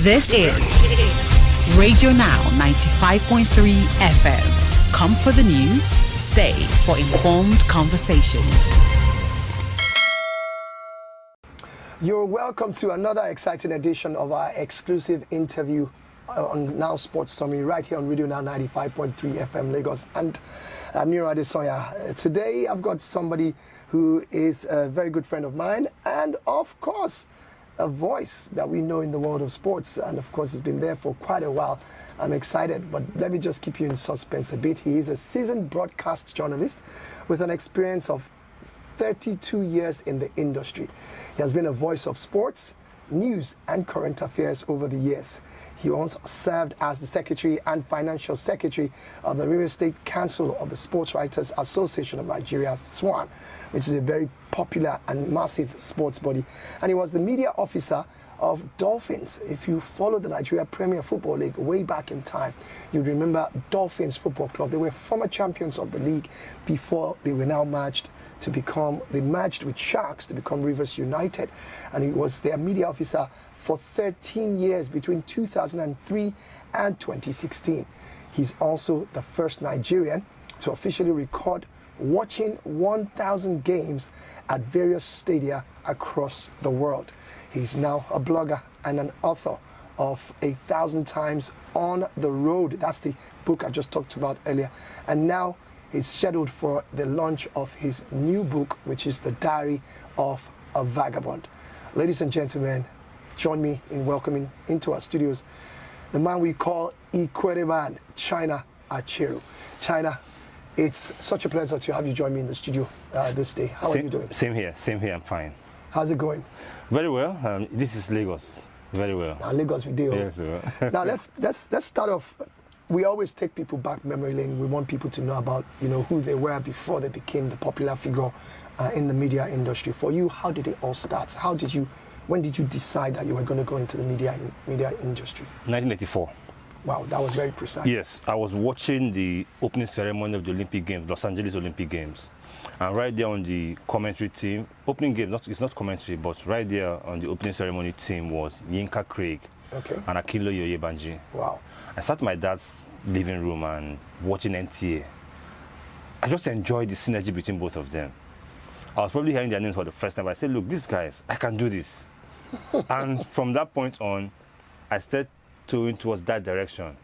This is Radio Now 95.3 FM. Come for the news, stay for informed conversations. You're welcome to another exciting edition of our exclusive interview on Now Sports Summary right here on Radio Now 95.3 FM Lagos. And I'm Niran Adesanya. Today I've got somebody who is a very good friend of mine and of course a voice that we know in the world of sports, and of course has been there for quite a while. I'm excited, but let me just keep you in suspense a bit. He is a seasoned broadcast journalist with an experience of 32 years in the industry. He has been a voice of sports, news and current affairs over the years. He once served as the Secretary and Financial Secretary of the Real Estate Council of the Sports Writers Association of Nigeria, SWAN, which is a very popular and massive sports body. And he was the media officer of Dolphins. If you follow the Nigeria Premier Football League way back in time, you remember Dolphins Football Club. They were former champions of the league before they were now merged with Sharks to become Rivers United. And he was their media officer for 13 years between 2003 and 2016. He's also the first Nigerian to officially record watching 1,000 games at various stadia across the world. He's now a blogger and an author of 1,000 Times on the Road. That's the book I just talked about earlier. And now he's scheduled for the launch of his new book, which is The Diary of a Vagabond. Ladies and gentlemen, join me in welcoming into our studios the man we call Ikwereman, China Acheru. China, it's such a pleasure to have you join me in the studio this day. How are you doing? Same here, I'm fine. How's it going? Very well. This is Lagos. Very well. Now, Lagos we do. Yes, Now let's start off. We always take people back memory lane. We want people to know about who they were before they became the popular figure in the media industry. For you, how did it all start? When did you decide that you were going to go into the media industry? 1984. Wow, that was very precise. Yes, I was watching the opening ceremony of the Olympic Games, Los Angeles Olympic Games. And right there on the commentary team, opening game, it's not commentary, but right there on the opening ceremony team was Yinka Craig and Akilo Yoyebanji. Wow. I sat in my dad's living room and watching NTA. I just enjoyed the synergy between both of them. I was probably hearing their names for the first time. I said, look, these guys, I can do this. And from that point on, I started going towards that direction.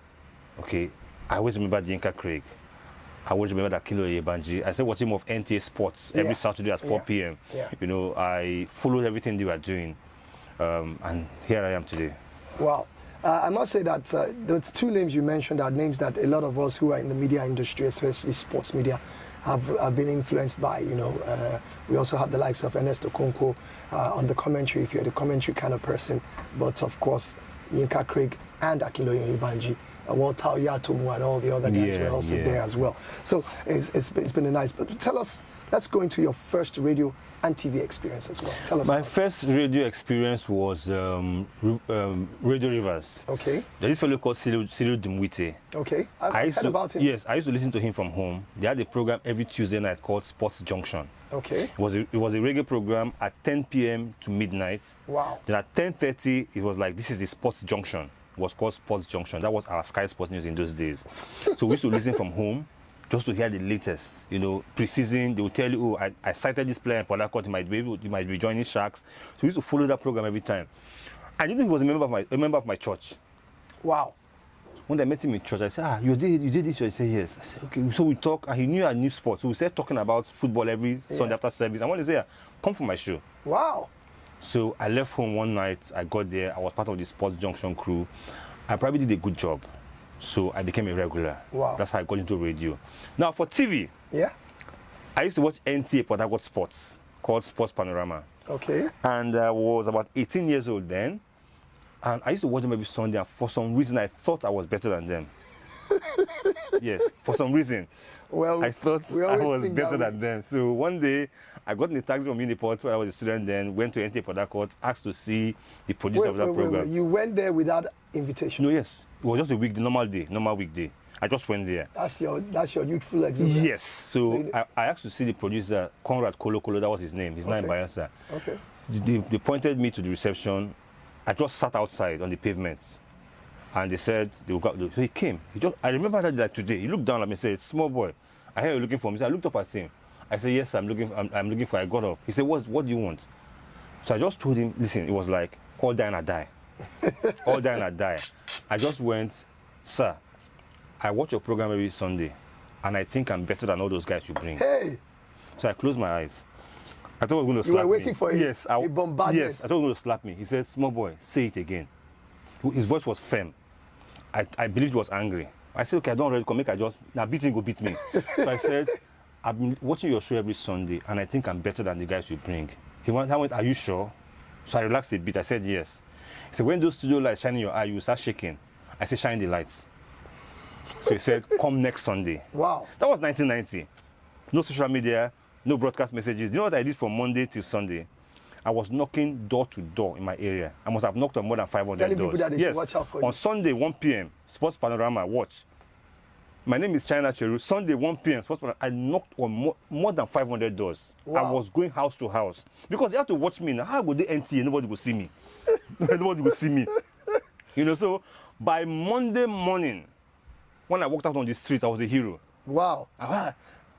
Okay, I always remember Yinka Craig. I always remember that Akilo Yoyebanji. I started watching more of NTA Sports every Saturday at 4 p.m. Yeah. I followed everything they were doing. And here I am today. Wow. I must say that the two names you mentioned are names that a lot of us who are in the media industry, especially sports media, have been influenced by. We also have the likes of Ernest Okonkwo on the commentary, if you're the commentary kind of person. But of course, Yinka Craig and Akilo Yoyebanji, Walter Oyatomu and all the other guys were also there as well. So it's been a nice. But tell us, let's go into your first radio and TV experience as well. Tell us. My first radio experience was Radio Rivers. Okay. There's this fellow called Cyril Dumwite. Okay. I've heard about him. Yes, I used to listen to him from home. They had a program every Tuesday night called Sports Junction. Okay. It was a reggae program at 10 p.m. to midnight. Wow. Then at 10:30, it was like, this is the Sports Junction. It was called Sports Junction. That was our Sky Sports News in those days. So we used to listen from home just to hear the latest. Pre-season, they would tell you, oh, I cited this player in Port Harcourt, you might be joining Sharks. So we used to follow that program every time. And he was a member of my church. Wow. When I met him in church, I said, you did this? He said, yes. I said, okay. So we talk, and he knew I knew sports. So we started talking about football every Sunday after service. I wanted to say, come for my show. Wow. So I left home one night. I got there. I was part of the Sports Junction crew. I probably did a good job. So I became a regular. Wow. That's how I got into radio. Now for TV, I used to watch NTA Port Harcourt Sports, called Sports Panorama. Okay. And I was about 18 years old then. And I used to watch them every Sunday, and for some reason I thought I was better than them. Yes, for some reason. Well, I thought I was better than them. So one day, I got in a taxi from Uniport where I was a student then, went to NTA Port Harcourt, asked to see the producer of that program. You went there without invitation? No, yes. It was just a week, normal weekday. I just went there. That's your youthful exuberance. Yes. So I asked to see the producer, Conrad Kolo Kolo, that was his name. He's not in Bayelsa. Okay. They pointed me to the reception. I just sat outside on the pavement, and they said they would go. So he came. I remember that like today. He looked down at me and said, "Small boy, I heard you looking for me." So I looked up at him. I said, "Yes, I'm looking for." I got up. He said, "What do you want?" So I just told him, "Listen, it was like all die and I die, all die and I die." I just went, "Sir, I watch your program every Sunday, and I think I'm better than all those guys you bring." Hey. So I closed my eyes. I thought he was going to slap me. You were waiting for a bombardment. Yes, I thought he was going to slap me. He said, "Small boy, say it again." His voice was firm. I believed he was angry. I said, "Okay, I don't already come. Make I just now beating go beat me." So I said, "I've been watching your show every Sunday, and I think I'm better than the guys you bring." I went, "Are you sure?" So I relaxed a bit. I said, "Yes." He said, "When those studio lights shine in your eye, you start shaking." I said, "Shine the lights." So he said, "Come next Sunday." Wow. That was 1990. No social media, no broadcast messages. You know what I did from Monday till Sunday? I was knocking door to door in my area. I must have knocked on more than 500 Telling doors. people that they Yes. should watch out for you. On Sunday, 1 p.m., Sports Panorama, watch. My name is China Acheru. Sunday, 1 p.m., Sports Panorama. I knocked on more than 500 doors. Wow. I was going house to house. Because they have to watch me now. How would they NTA? Nobody will see me. Nobody will see me. You know, so by Monday morning, when I walked out on the streets, I was a hero. Wow. Ah,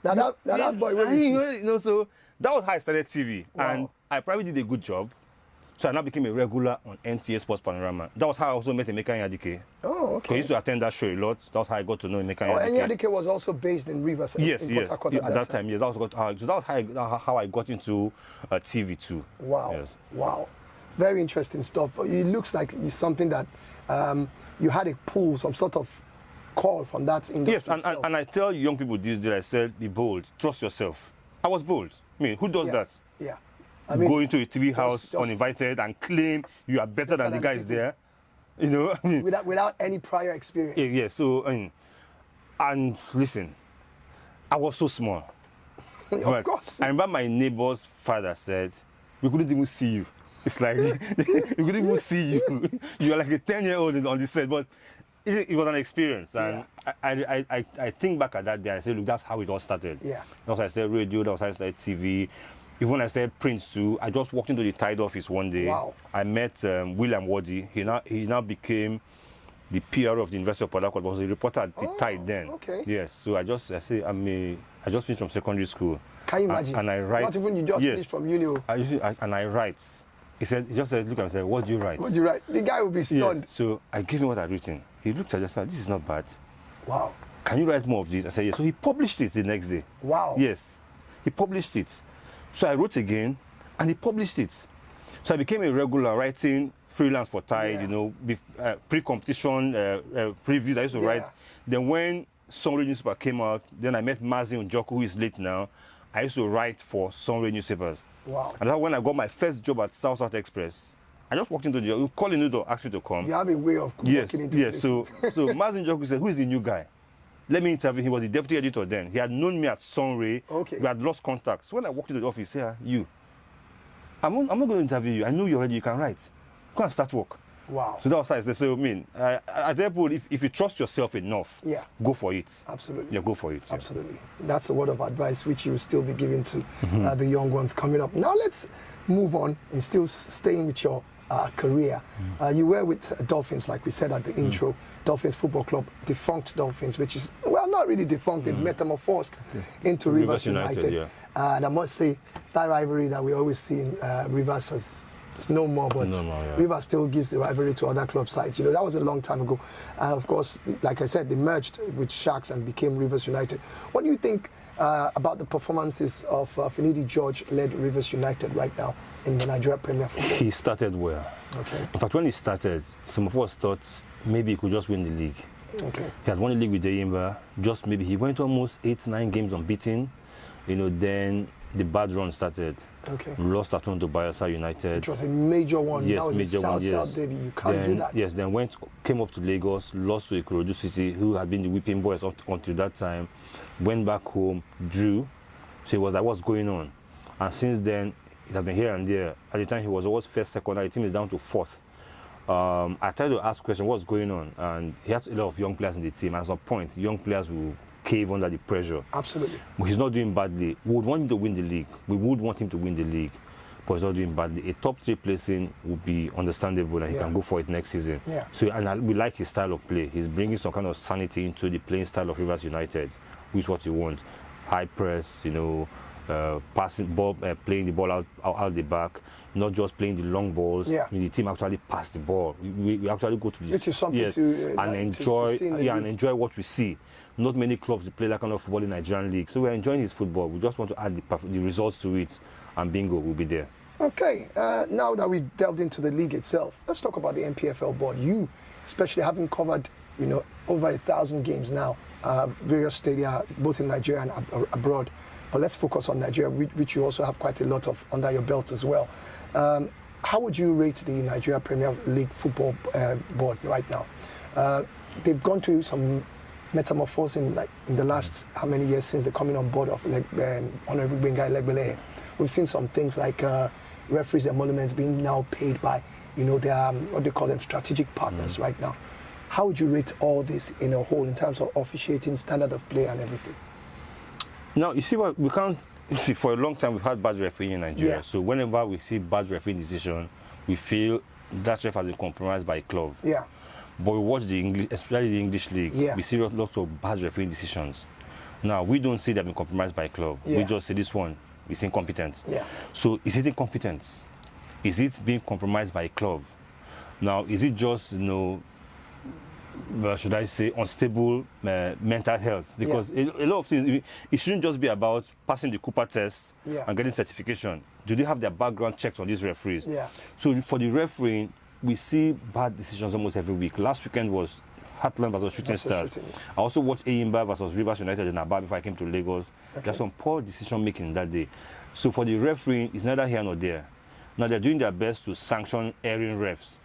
Now that boy, you know, so that was how I started TV. Wow. And I probably did a good job. So I now became a regular on NTA Sports Panorama. That was how I also met Emeka Nyadike. Oh, So I okay. used to attend that show a lot. That's how I got to know Emeka Oh, and Nyadike. Nyadike was also based in Rivers. Yes, in yes. Port Harcourt At that time, yes. That was so that was how I got into TV too. Wow. Yes. Wow. Very interesting stuff. It looks like it's something that you had a pull, some sort of call from that industry. Yes, and I tell young people these days, I said, be bold, trust yourself. I was bold. I mean, who does that? Yeah. Go into a TV house just- uninvited and claim you are better than the guys people. there. You know, I mean, Without any prior experience. yeah. So, and listen, I was so small. Of But course. I remember my neighbor's father said, "We couldn't even see you." It's like we couldn't even see you. You are like a 10-year-old on the set, but it was an experience, and I think back at that day. I said, "Look, that's how it all started." Yeah. That's how I started radio. That's how I started TV. Even when I started print too, I just walked into the Tide office one day. Wow. I met William Waddy. He now became the PR of the University of Port Harcourt. Was a reporter at the Tide then. okay. Yes. So I just finished from secondary school. Can you imagine? And I write. Not even you just finished from uni. I write. He just said, "Look," and said, "What do you write?" What do you write? The guy will be stunned. Yes. So I gave him what I'd written. He looked at it and said, "This is not bad. Wow. Can you write more of this?" I said, "Yes." So he published it the next day. Wow. Yes. He published it. So I wrote again, and he published it. So I became a regular writing freelance for Tide, Yeah. you know, pre-competition previews. I used to write. Then when Sunray newspaper came out, then I met Mazin Njoku, who is late now. I used to write for Sunray newspapers. Wow. And that's when I got my first job at South Express. I just walked into the job, called in the door, asked me to come. You have a way of Yes, walking into yes. places. So Mazin Njoku said, "Who is the new guy? Let me interview him." He was the deputy editor then. He had known me at Sunray. Okay. We had lost contact. So when I walked into the office, he said, "You, I'm not going to interview you. I know you already. You can write. Go and start work." Wow. So that was how I said. So I mean, I tell people, if you trust yourself enough, Yeah. go for it. Absolutely. Yeah, go for it. Yeah. Absolutely. That's a word of advice which you will still be giving to the young ones coming up. Now let's move on and still staying with your career. You were with Dolphins, like we said at the intro, Dolphins Football Club, defunct Dolphins, which is, well, not really defunct, it metamorphosed into Rivers United. yeah. And I must say, that rivalry that we always see in Rivers has it's no more, but No more, yeah. Rivers still gives the rivalry to other club sides. You know, that was a long time ago. And of course, like I said, they merged with Sharks and became Rivers United. What do you think about the performances of Finidi George-led Rivers United right now in the Nigeria Premier Football? He started well. Okay. In fact, when he started, some of us thought maybe he could just win the league. Okay. He had won the league with Deyimba. Just maybe he went almost 8-9 games unbeaten. You know, then the bad run started. Okay. Lost at home to Bayelsa United. Which was a major one. Yes, that was major a one. South Yes. derby. You can't then, do that. Yes, then came up to Lagos, lost to Ikorodu City, who had been the whipping boys until that time. Went back home, drew. So it was like, what's going on? And since then, it has been here and there. At the time, he was always first, second. The team is down to fourth. I tried to ask questions, what's going on? And he has a lot of young players in the team. At some point, young players will cave under the pressure. Absolutely. But he's not doing badly. We would want him to win the league. We would want him to win the league. but he's not doing badly. A top 3 placing would be understandable, and he can go for it next season. Yeah. So, and we like his style of play. He's bringing some kind of sanity into the playing style of Rivers United, which is what you want. High press, passing ball, playing the ball out the back, not just playing the long balls. Yeah. The team actually pass the ball. We actually go to the, which is something to and enjoy and enjoy what we see. Not many clubs play that kind of football in Nigerian league, so we're enjoying his football. We just want to add the results to it, and bingo, we'll be there. Okay, now that we've delved into the league itself, let's talk about the NPFL board. You, especially having covered, over 1,000 games now, various stadia, both in Nigeria and abroad. But let's focus on Nigeria, which you also have quite a lot of under your belt as well. How would you rate the Nigeria Premier League football board right now? They've gone through some metamorphosis in the last how many years since the coming on board of Honorable Bengai Legbele. We've seen some things like referees' emoluments being now paid by, their what they call them, strategic partners right now. How would you rate all this in a whole in terms of officiating, standard of play, and everything? Now, you see what we can't see. For a long time, we've had bad refereeing in Nigeria. Yeah. So whenever we see bad refereeing decision, we feel that ref has been compromised by a club. Yeah. But we watch the English, especially the English league. Yeah. We see lots of bad refereeing decisions. Now, we don't see they've been compromised by a club. Yeah. We just say this one is incompetent. Yeah. So is it incompetence? Is it being compromised by a club? Now, is it just, should I say, unstable mental health? Because a lot of things, it shouldn't just be about passing the Cooper test and getting certification. Do they have their background checks on these referees? Yeah. So for the refereeing, we see bad decisions almost every week. Last weekend was Heartland versus Shooting Stars. I also watched Ayimba versus Rivers United in Aba before I came to Lagos. Okay. There's some poor decision making that day. So for the refereeing, it's neither here nor there. Now they're doing their best to sanction erring refs.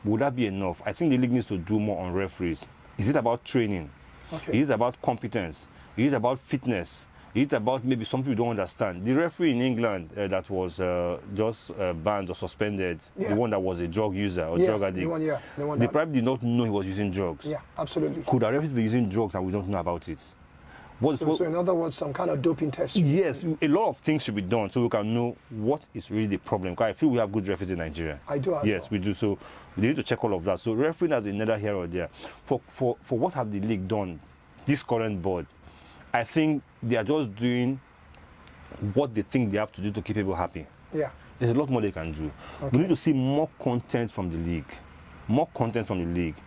Would that be enough? I think the league needs to do more on referees. Is it about training? Okay. Is it about competence? Is it about fitness? Is it about maybe some people don't understand? The referee in England that was just banned or suspended, the one that was a drug user or drug addict, they probably did not know he was using drugs. Yeah, absolutely. Could our referees be using drugs and we don't know about it? So in other words, some kind of doping test? Yes, a lot of things should be done so we can know what is really the problem. Because I feel we have good referees in Nigeria. I do as well. Yes, we do. So we need to check all of that. So refereeing has been neither here or there. For what have the league done, this current board, I think they are just doing what they think they have to do to keep people happy. Yeah. There's a lot more they can do. Okay. We need to see more content from the league. More content from the league.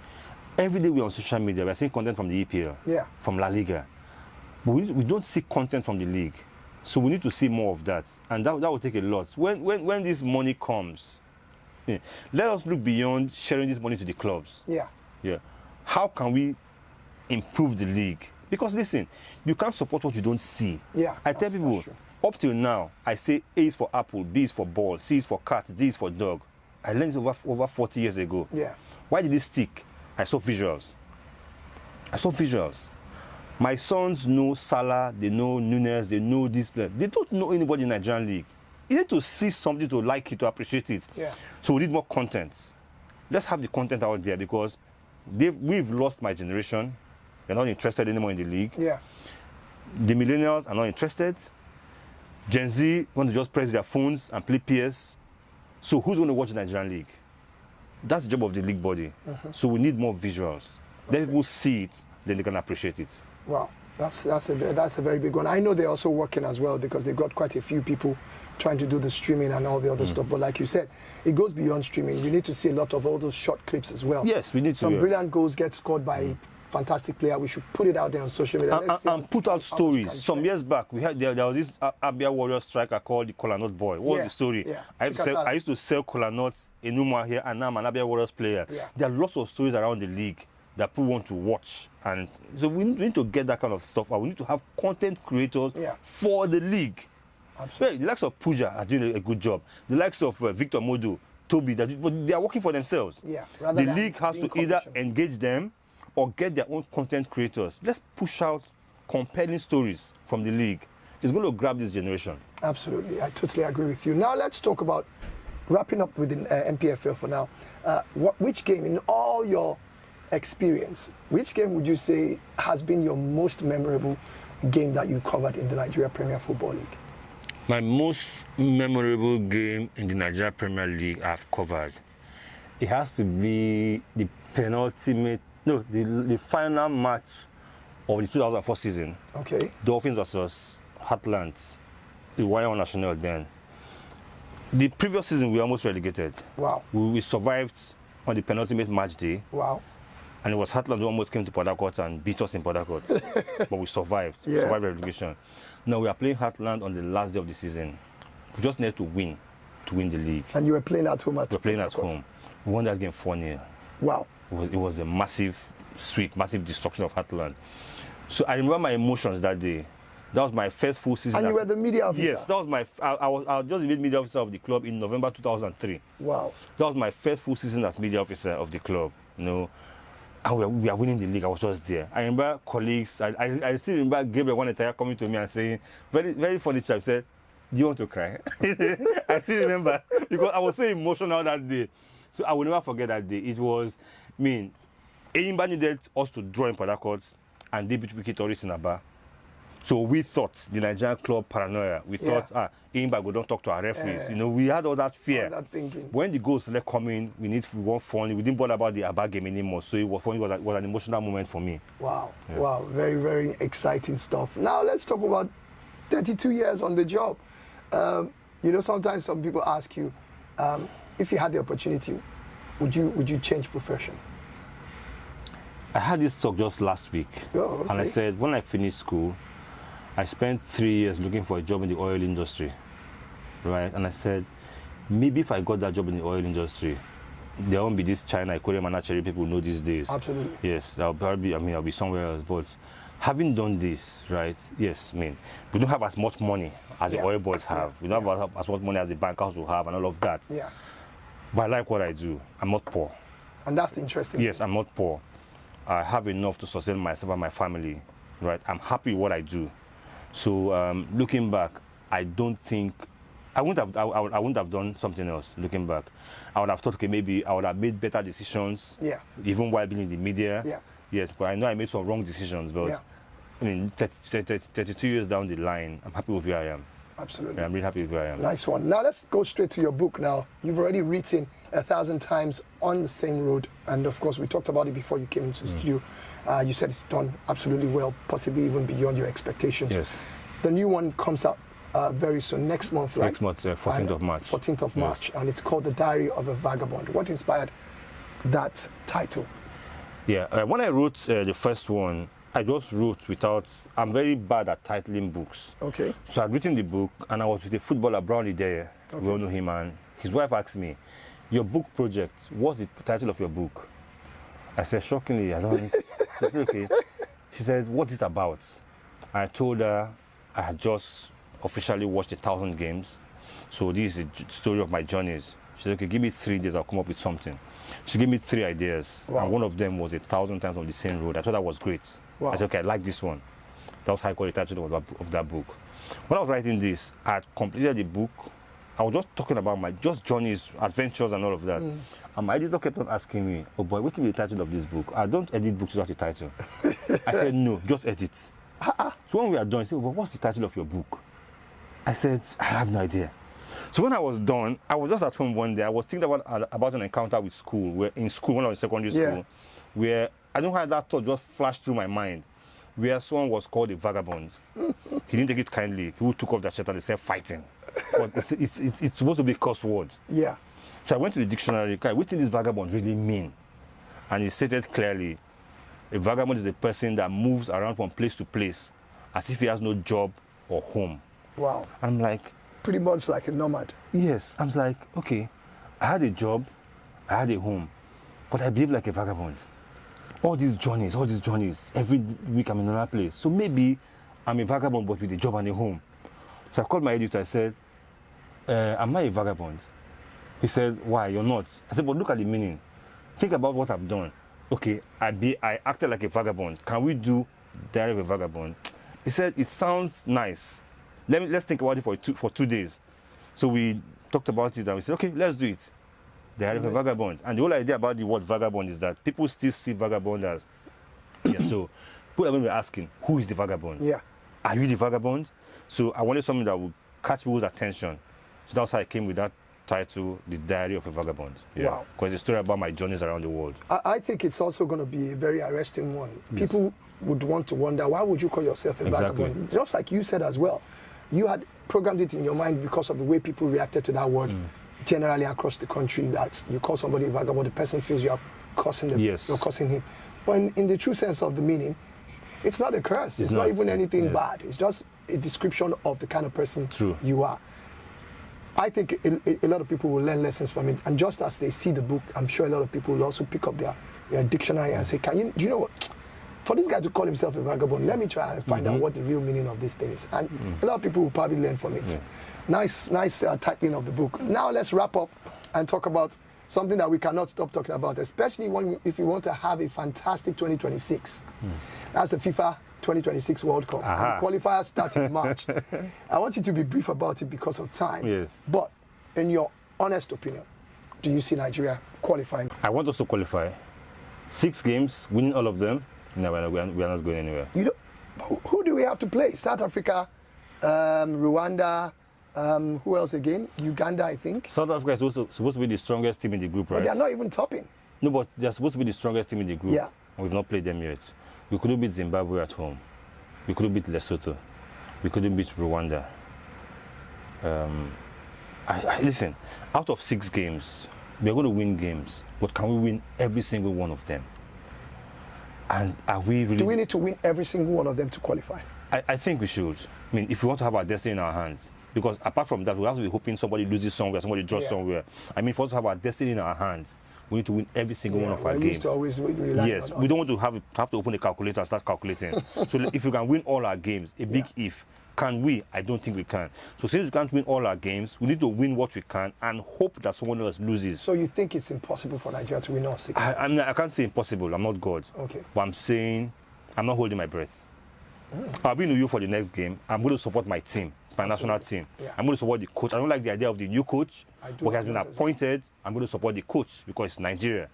Every day we're on social media, we're seeing content from the EPL, from La Liga. But we don't see content from the league. So we need to see more of that. And that will take a lot. When this money comes, let us look beyond sharing this money to the clubs. Yeah. How can we improve the league? Because listen, you can't support what you don't see. Yeah. I tell people, up till now, I say A is for apple, B is for ball, C is for cat, D is for dog. I learned this over 40 years ago. Yeah. Why did it stick? I saw visuals. My sons know Salah, they know Nunes, they know this player. They don't know anybody in the Nigerian league. You need to see something to like it, to appreciate it. Yeah. So we need more content. Let's have the content out there because we've lost my generation. They're not interested anymore in the league. Yeah. The millennials are not interested. Gen Z want to just press their phones and play PS. So who's going to watch the Nigerian league? That's the job of the league body. So we need more visuals. Let people see it, then they can appreciate it. Wow, that's a very big one. I know they're also working as well because they've got quite a few people trying to do the streaming and all the other stuff. But like you said, it goes beyond streaming. We need to see a lot of all those short clips as well. Yes, we need to. Some brilliant goals get scored by a fantastic player. We should put it out there on social media. And put out stories. Some years back, we had there was this Abia Warrior striker called the Kola Nut Boy. What was the story? Yeah. I used to sell Kola Nuts in Umwa here, and now I'm an Abia Warriors player. Yeah. There are lots of stories around the league that people want to watch, and so we need to get that kind of stuff out. We need to have content creators for the league. Absolutely. Well, the likes of Pooja are doing a good job. The likes of Victor Modu, Toby, but they are working for themselves. Yeah. The league has to either engage them or get their own content creators. Let's push out compelling stories from the league. It's going to grab this generation. Absolutely. I totally agree with you. Now let's talk about wrapping up with the MPFL for now. Which game in all your experience, which game would you say has been your most memorable game that you covered in the Nigeria Premier Football League? My most memorable game in the Nigeria Premier League I've covered, it has to be the final match of the 2004 season. Okay. Dolphins versus Heartlands, the Wire National then. The previous season, we almost relegated. Wow. We survived on the penultimate match day. Wow. And it was Heartland who almost came to Port Harcourt and beat us in Port Harcourt. But we survived. Yeah. Survived relegation. Now we are playing Heartland on the last day of the season. We just need to win the league. And you were playing at home at We were playing Port at Harcourt. home. We won that game 4-0. Wow. It was a massive sweep, massive destruction of Heartland. So I remember my emotions that day. That was my first full season. And you were the media officer? Yes, that was I was just the media officer of the club in November 2003. Wow. That was my first full season as media officer of the club. You know, and we are winning the league. I was just there. I remember colleagues. I still remember Gabriel one entire coming to me and saying, very very funny chap, said, "Do you want to cry?" I still remember because I was so emotional that day. So I will never forget that day. It was, Eyimba needed us to draw in Port Harcourt, and they beat Wiki Tourist in Aba. So we thought, the Nigerian club paranoia, we thought, Eyimba go don't talk to our referees. We had all that fear. All that thinking. When the goals started coming, we want fun. We didn't bother about the Aba game anymore. So it was fun. It was an emotional moment for me. Wow. Yeah. Wow. Very, very exciting stuff. Now let's talk about 32 years on the job. Sometimes some people ask you, if you had the opportunity, would you change profession? I had this talk just last week. Oh, okay. And I said, when I finished school, I spent 3 years looking for a job in the oil industry, right? And I said, maybe if I got that job in the oil industry, there won't be this China Acheru and Acheru people know these days. Absolutely. Yes, I'll be somewhere else. But having done this, right? Yes, we don't have as much money as the oil boys have. We don't have as much money as the bankers will have and all of that. Yeah. But I like what I do. I'm not poor. And that's the interesting Yes, thing. I'm not poor. I have enough to sustain myself and my family, right? I'm happy with what I do. So looking back, I don't think I wouldn't have done something else. Looking back, I would have thought, okay, maybe I would have made better decisions. Yeah. Even while being in the media. Yeah. Yes, but I know I made some wrong decisions. But 32 years down the line, I'm happy with where I am. Absolutely. Yeah, I'm really happy with where I am. Nice one. Now let's go straight to your book now. You've already written 1,000 times on the same road. And of course, we talked about it before you came into the studio. You said it's done absolutely well, possibly even beyond your expectations. Yes. The new one comes out very soon, next month, right? Next month, 14th of March. 14th of March. And it's called The Diary of a Vagabond. What inspired that title? Yeah, when I wrote the first one, I just wrote I'm very bad at titling books. Okay. So I'd written the book, and I was with a footballer, Brownie there. Okay. We all know him, and his wife asked me, your book project, what's the title of your book? I said, shockingly, I don't know. She said, okay. She said, what's it about? I told her I had just officially watched 1,000 games. So this is the story of my journeys. She said, okay, give me 3 days, I'll come up with something. She gave me 3 ideas, and one of them was 1,000 times on the same road. I thought that was great. Wow. I said, okay, I like this one. That was how I got the title of that book. When I was writing this, I had completed the book. I was just talking about my journeys, adventures, and all of that. And my editor kept on asking me, oh boy, what will be the title of this book? I don't edit books without a title. I said, no, just edit. So when we are done, he said, well, what's the title of your book? I said, I have no idea. So when I was done, I was just at home one day. I was thinking about an encounter with school, when I was in secondary school, where I don't know how that thought just flashed through my mind, where someone was called a vagabond. He didn't take it kindly. People took off their shirt and they said fighting. But it's supposed to be a curse word. Yeah. So I went to the dictionary. What did this vagabond really mean? And he stated clearly, a vagabond is a person that moves around from place to place as if he has no job or home. Wow. I'm like, pretty much like a nomad. yes. I'm like, okay, I had a job, I had a home, but I behave like a vagabond. All these journeys, every week I'm in another place. So maybe I'm a vagabond but with a job and a home. So I called my editor, I said, am I a vagabond? He said, why, you're not? I said, but look at the meaning. Think about what I've done. Okay, I acted like a vagabond. Can we do Diary of a Vagabond? He said, it sounds nice. Let's think about it for 2 days. So we talked about it and we said, okay, let's do it. Diary of a Vagabond. And the whole idea about the word vagabond is that people still see vagabond as, so people are going to be asking, who is the vagabond? Yeah. Are you the vagabond? So I wanted something that would catch people's attention. So that's how I came with that title, The Diary of a Vagabond. Yeah. Wow. Because it's a story about my journeys around the world. I think it's also going to be a very arresting one. People would want to wonder, why would you call yourself a vagabond? Just like you said as well, you had programmed it in your mind because of the way people reacted to that word generally across the country, that you call somebody a vagabond, the person feels you are cursing them, you're cursing him. But in the true sense of the meaning, it's not a curse. It's not even anything bad. It's just a description of the kind of person you are. I think a lot of people will learn lessons from it, and just as they see the book, I'm sure a lot of people will also pick up their dictionary and say, do you know what? For this guy to call himself a vagabond, let me try and find out what the real meaning of this thing is. And a lot of people will probably learn from it. Nice titling of the book. Now let's wrap up and talk about something that we cannot stop talking about, especially if you want to have a fantastic 2026. That's the FIFA 2026 World Cup. And the qualifiers start in March. I want you to be brief about it because of time. Yes. But in your honest opinion, do you see Nigeria qualifying? I want us to qualify. 6 games, winning all of them. No, we are not going anywhere. Who do we have to play? South Africa, Rwanda, who else again? Uganda, I think. South Africa is also supposed to be the strongest team in the group, right? But they are not even topping. No, but they are supposed to be the strongest team in the group. Yeah. And we've not played them yet. We couldn't beat Zimbabwe at home. We couldn't beat Lesotho. We couldn't beat Rwanda. Listen, out of 6 games, we're going to win games, but can we win every single one of them? And are we really... Do we need to win every single one of them to qualify? I think we should. I mean, if we want to have our destiny in our hands, because apart from that, we have to be hoping somebody loses somewhere, somebody draws somewhere. I mean, for us to have our destiny in our hands, we need to win every single one of our games. To always rely yes, we don't want to have to open the calculator and start calculating. So if we can win all our games, a big if, can we? I don't think we can. So since we can't win all our games, we need to win what we can and hope that someone else loses. So you think it's impossible for Nigeria to win all 6? I can't say impossible. I'm not God. Okay. But I'm saying I'm not holding my breath. I'll be in you for the next game. I'm going to support my team. It's my national team. Yeah. I'm going to support the coach. I don't like the idea of the new coach, but he has been appointed. I'm going to support the coach because it's Nigeria.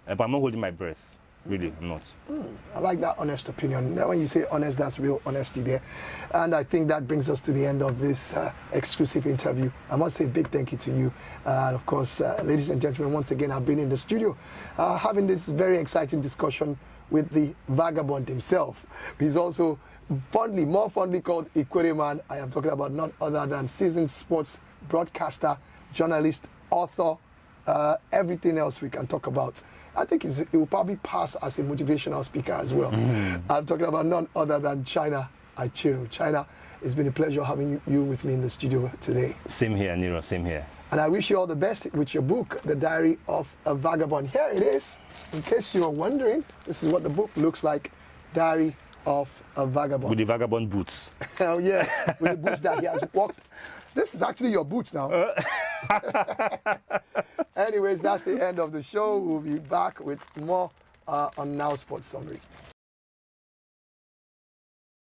But I'm not holding my breath. Really, I'm not. I like that honest opinion. Now, when you say honest, that's real honesty there. And I think that brings us to the end of this exclusive interview. I must say a big thank you to you. And of course, ladies and gentlemen, once again, I've been in the studio having this very exciting discussion with the vagabond himself. He's also more fondly called Ikwereman. I am talking about none other than seasoned sports broadcaster, journalist, author, everything else we can talk about. I think it will probably pass as a motivational speaker as well. I'm talking about none other than China Acheru. China, it's been a pleasure having you with me in the studio today. Same here, Niran, same here. And I wish you all the best with your book, The Diary of a Vagabond. Here it is. In case you are wondering, this is what the book looks like. Diary of a Vagabond. With the vagabond boots. Hell yeah, with the boots that he has walked. This is actually your boots now. Anyways, that's the end of the show. We'll be back with more on Now Sports Summary.